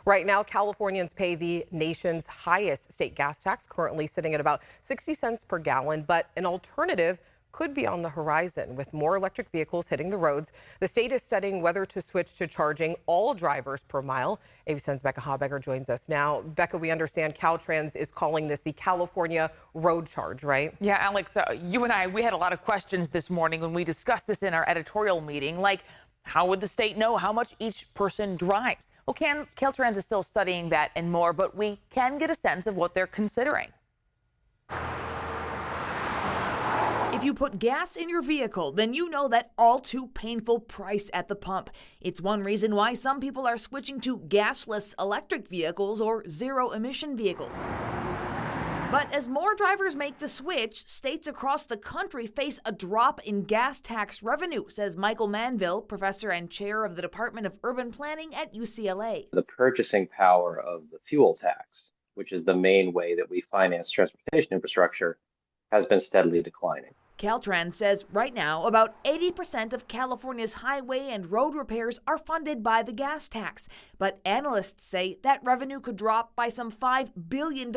Right now, Californians pay the nation's highest state gas tax, currently sitting at about 60 cents per gallon, but an alternative could be on the horizon with more electric vehicles hitting the roads. The state is studying whether to switch to charging all drivers per mile. ABC10's Becca Habegger joins us now. Becca, we understand Caltrans is calling this the California road charge, right? Yeah, Alex, you and we had a lot of questions this morning when we discussed this in our editorial meeting, like how would the state know how much each person drives? Well, Caltrans is still studying that and more, but we can get a sense of what they're considering. If you put gas in your vehicle, then you know that all too painful price at the pump. It's one reason why some people are switching to gasless electric vehicles or zero-emission vehicles. But as more drivers make the switch, states across the country face a drop in gas tax revenue, says Michael Manville, professor and chair of the Department of Urban Planning at UCLA. The purchasing power of the fuel tax, which is the main way that we finance transportation infrastructure, has been steadily declining. Caltrans says right now about 80% of California's highway and road repairs are funded by the gas tax. But analysts say that revenue could drop by some $5 billion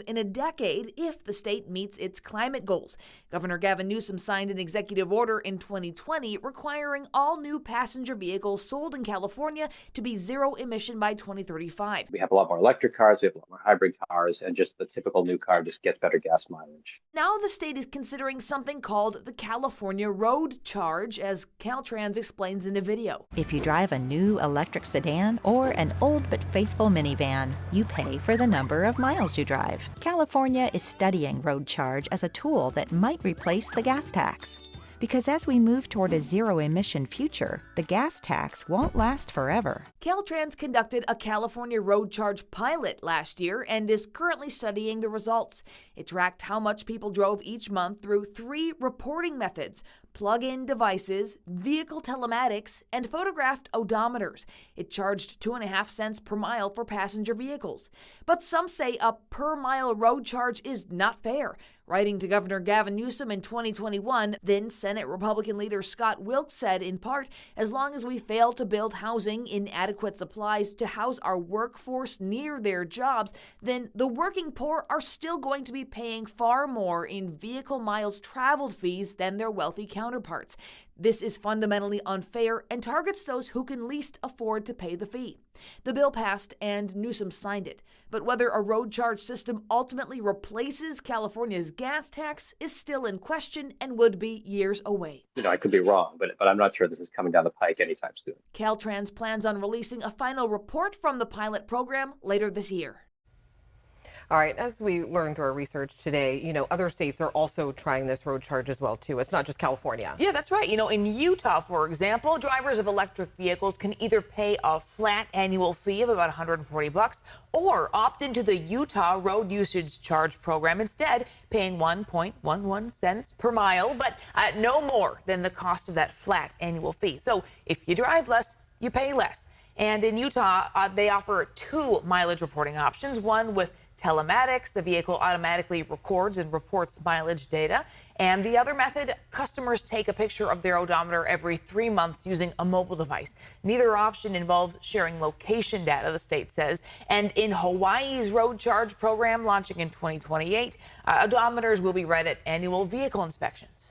in a decade if the state meets its climate goals. Governor Gavin Newsom signed an executive order in 2020 requiring all new passenger vehicles sold in California to be zero emission by 2035. We have a lot more electric cars, we have a lot more hybrid cars, and just the typical new car just gets better gas mileage. Now the state is considering something called the California Road Charge, as Caltrans explains in a video. If you drive a new electric sedan or an old but faithful minivan, you pay for the number of miles you drive. California is studying road charge as a tool that might replace the gas tax. Because as we move toward a zero-emission future, the gas tax won't last forever. Caltrans conducted a California road charge pilot last year and is currently studying the results. It tracked how much people drove each month through 3 reporting methods: plug-in devices, vehicle telematics, and photographed odometers. It charged 2.5 cents per mile for passenger vehicles. But some say a per-mile road charge is not fair. Writing to Governor Gavin Newsom in 2021, then Senate Republican leader Scott Wilkes said, in part, as long as we fail to build housing in adequate supplies to house our workforce near their jobs, then the working poor are still going to be paying far more in vehicle miles traveled fees than their wealthy counterparts. This is fundamentally unfair and targets those who can least afford to pay the fee. The bill passed and Newsom signed it. But whether a road charge system ultimately replaces California's gas tax is still in question and would be years away. I could be wrong, but I'm not sure this is coming down the pike anytime soon. Caltrans plans on releasing a final report from the pilot program later this year. All right, as we learned through our research today, other states are also trying this road charge as well, too. It's not just California. Yeah, that's right. In Utah, for example, drivers of electric vehicles can either pay a flat annual fee of about $140 or opt into the Utah Road Usage Charge Program instead, paying 1.11 cents per mile, but no more than the cost of that flat annual fee. So if you drive less, you pay less. And in Utah, they offer 2 mileage reporting options, one with telematics. The vehicle automatically records and reports mileage data. And the other method, customers take a picture of their odometer every 3 months using a mobile device. Neither option involves sharing location data, the state says. And in Hawaii's road charge program launching in 2028, odometers will be read at annual vehicle inspections.